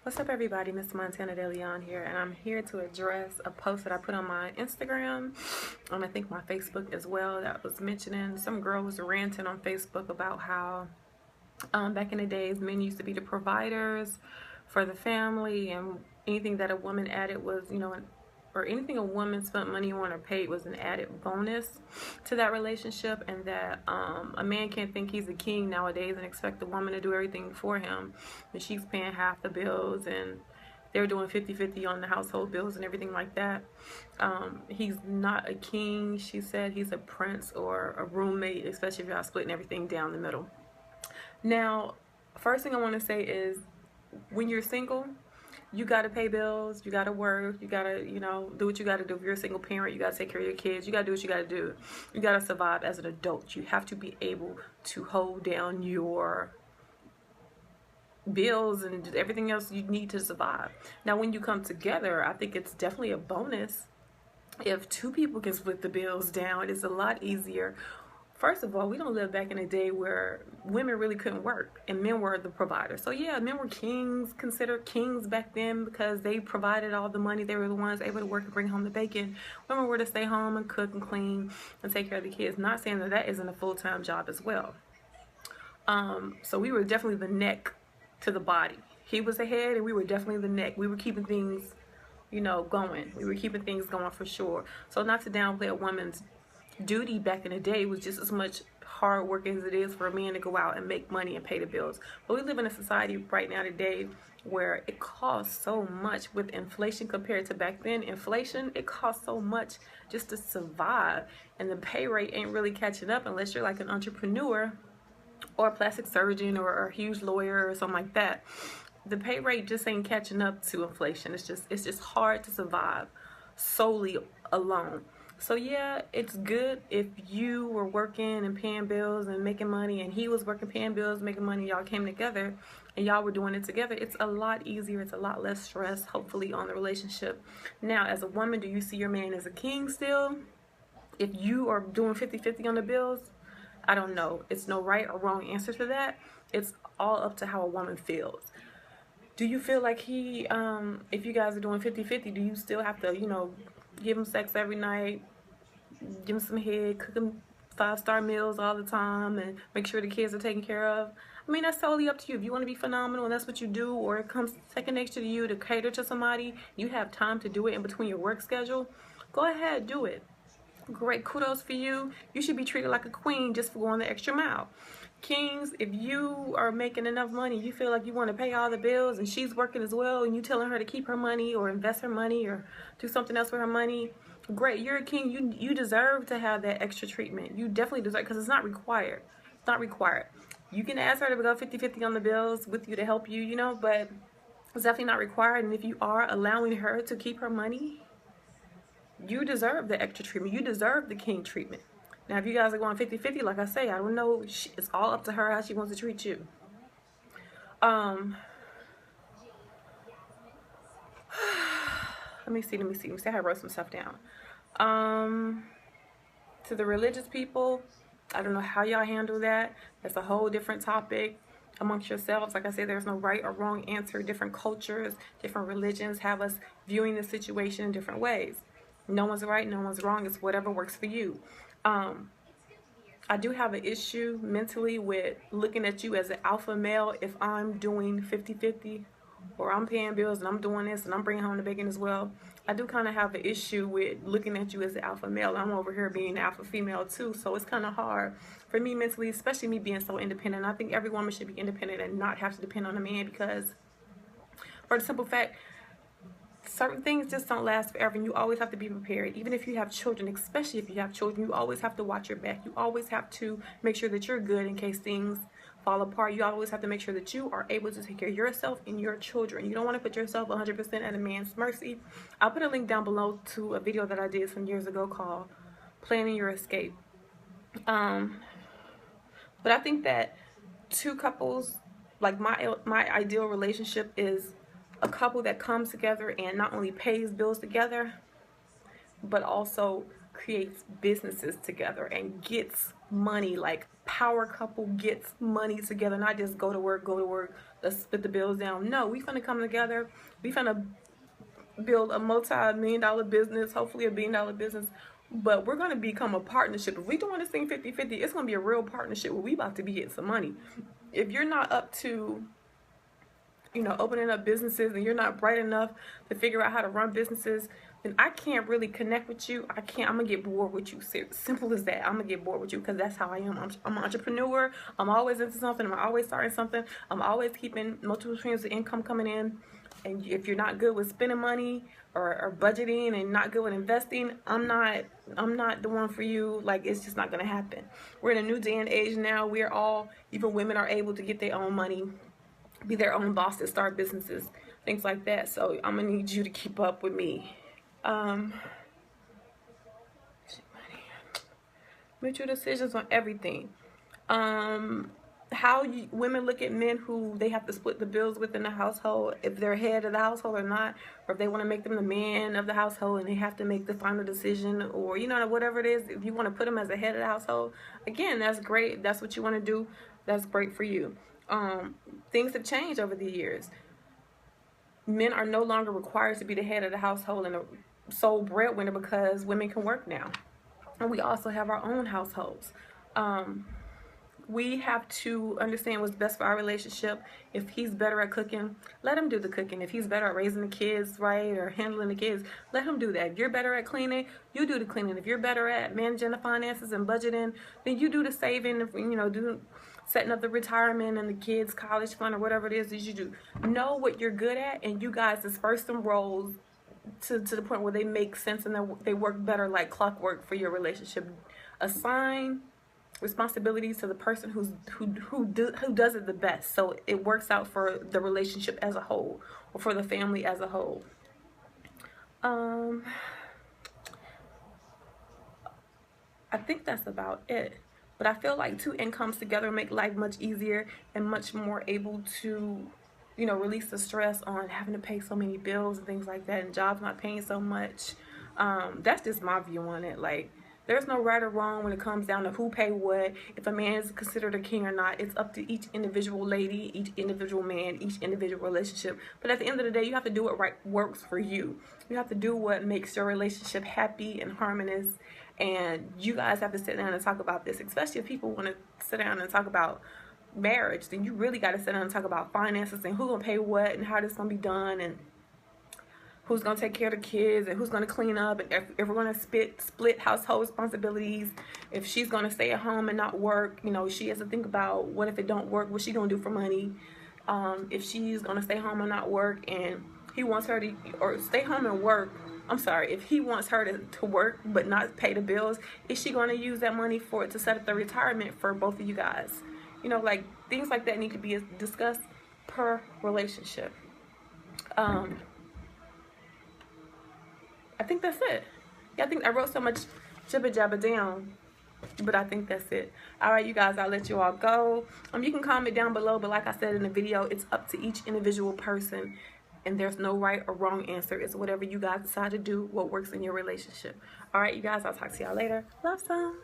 What's up, everybody? Miss Montana De Leon here, and I'm here to address a post that I put on my Instagram, I think my Facebook as well, that was mentioning some girl was ranting on Facebook about how back in the days men used to be the providers for the family, and anything that a woman added was, or anything a woman spent money on or paid was an added bonus to that relationship, and that a man can't think he's a king nowadays and expect the woman to do everything for him, and she's paying half the bills and they're doing 50-50 on the household bills and everything like that. He's not a king, she said. He's a prince or a roommate, especially if y'all splitting everything down the middle. Now, first thing I want to say is, when you're single, you got to pay bills, you got to work, you got to, do what you got to do. If you're a single parent, you got to take care of your kids, you got to do what you got to do. You got to survive as an adult. You have to be able to hold down your bills and everything else you need to survive. Now, when you come together, I think it's definitely a bonus if two people can split the bills down. It's a lot easier. First of all, we don't live back in a day where women really couldn't work and men were the providers. So yeah, men were kings, considered kings back then because they provided all the money. They were the ones able to work and bring home the bacon. Women were to stay home and cook and clean and take care of the kids. Not saying that that isn't a full-time job as well. So we were definitely the neck to the body. He was the head and we were definitely the neck. We were keeping things, going. We were keeping things going for sure. So not to downplay a woman's duty back in the day, was just as much hard work as it is for a man to go out and make money and pay the bills. But we live in a society right now today where it costs so much with inflation compared to back then. Inflation, it costs so much just to survive, and the pay rate ain't really catching up unless you're like an entrepreneur or a plastic surgeon or a huge lawyer or something like that. The pay rate just ain't catching up to inflation. It's just hard to survive solely alone. So yeah, it's good if you were working and paying bills and making money, and he was working, paying bills, making money, y'all came together and y'all were doing it together. It's a lot easier, it's a lot less stress, hopefully, on the relationship. Now, as a woman, do you see your man as a king still? If you are doing 50-50 on the bills, I don't know. It's no right or wrong answer to that. It's all up to how a woman feels. Do you feel like he, if you guys are doing 50-50, do you still have to, give him sex every night, give him some head, cook him 5-star meals all the time, and make sure the kids are taken care of? I mean, that's totally up to you. If you want to be phenomenal and that's what you do, or it comes second nature to you to cater to somebody, you have time to do it in between your work schedule, go ahead, do it. Great, kudos for you. You should be treated like a queen just for going the extra mile. Kings, if you are making enough money, you feel like you want to pay all the bills and she's working as well, and you telling her to keep her money or invest her money or do something else with her money, great, you're a king. You deserve to have that extra treatment. You definitely deserve, because it's not required. It's not required. You can ask her to go 50-50 on the bills with you to help you, but it's definitely not required. And if you are allowing her to keep her money, you deserve the extra treatment. You deserve the king treatment. Now, if you guys are going 50-50, like I say, I don't know. It's all up to her how she wants to treat you. Let me see. I wrote some stuff down. To the religious people, I don't know how y'all handle that. That's a whole different topic amongst yourselves. Like I said, there's no right or wrong answer. Different cultures, different religions have us viewing the situation in different ways. No one's right, no one's wrong. It's whatever works for you. I do have an issue mentally with looking at you as an alpha male if I'm doing 50-50, or I'm paying bills and I'm doing this and I'm bringing home the bacon as well. I do kind of have an issue with looking at you as an alpha male. I'm over here being an alpha female too, so it's kind of hard for me mentally, especially me being so independent. I think every woman should be independent and not have to depend on a man, because for the simple fact, certain things just don't last forever, and you always have to be prepared. Even if you have children, especially if you have children, you always have to watch your back. You always have to make sure that you're good in case things fall apart. You always have to make sure that you are able to take care of yourself and your children. You don't want to put yourself 100% at a man's mercy. I'll put a link down below to a video that I did some years ago called Planning Your Escape. But I think that two couples, like my ideal relationship is a couple that comes together and not only pays bills together, but also creates businesses together and gets money. Like power couple gets money together, not just go to work, let's split the bills down. No, we finna come together. We finna build a multi-million-dollar business, hopefully a billion-dollar business. But we're going to become a partnership. If we doing this thing 50-50, it's going to be a real partnership where we about to be getting some money. If you're not up to, opening up businesses, and you're not bright enough to figure out how to run businesses, then I can't really connect with you. I'm going to get bored with you. Simple as that. I'm going to get bored with you because that's how I am. I'm an entrepreneur. I'm always into something. I'm always starting something. I'm always keeping multiple streams of income coming in. And if you're not good with spending money or budgeting and not good with investing, I'm not the one for you. Like, it's just not going to happen. We're in a new day and age now. We're all, even women are able to get their own money, be their own bosses, start businesses, things like that. So I'm going to need you to keep up with me. Mutual decisions on everything. How women look at men who they have to split the bills within the household, if they're head of the household or not, or if they want to make them the man of the household and they have to make the final decision, or whatever it is. If you want to put them as a head of the household, again, that's great. If that's what you want to do, that's great for you. Things have changed over the years. Men are no longer required to be the head of the household and a sole breadwinner because women can work now, and we also have our own households. We have to understand what's best for our relationship. If he's better at cooking, let him do the cooking. If he's better at raising the kids, right, or handling the kids, let him do that. If you're better at cleaning, you do the cleaning. If you're better at managing the finances and budgeting, then you do the saving, do setting up the retirement and the kids' college fund or whatever it is that you do. Know what you're good at, and you guys disperse them roles to the point where they make sense and they work better like clockwork for your relationship. Assign responsibilities to the person who does it the best, so it works out for the relationship as a whole, or for the family as a whole. I think that's about it. But I feel like two incomes together make life much easier and much more able to, release the stress on having to pay so many bills and things like that, and jobs not paying so much. That's just my view on it. Like, there's no right or wrong when it comes down to who pay what, if a man is considered a king or not. It's up to each individual lady, each individual man, each individual relationship. But at the end of the day, you have to do what works for you. You have to do what makes your relationship happy and harmonious. And you guys have to sit down and talk about this, especially if people want to sit down and talk about marriage. Then you really got to sit down and talk about finances and who's going to pay what and how this is going to be done, and who's going to take care of the kids, and who's going to clean up, and if we're going to split household responsibilities. If she's going to stay at home and not work, she has to think about, what if it don't work, what's she going to do for money? If she's going to stay home and not work, and he wants her to, or stay home and work, if he wants her to work but not pay the bills, is she going to use that money to set up the retirement for both of you guys? Like, things like that need to be discussed per relationship. I think that's it. Yeah, I think I wrote so much jibber jabber down, but I think that's it. All right, you guys, I'll let you all go. You can comment down below, but like I said in the video, it's up to each individual person, and there's no right or wrong answer. It's whatever you guys decide to do, what works in your relationship. All right, you guys, I'll talk to y'all later. Love some.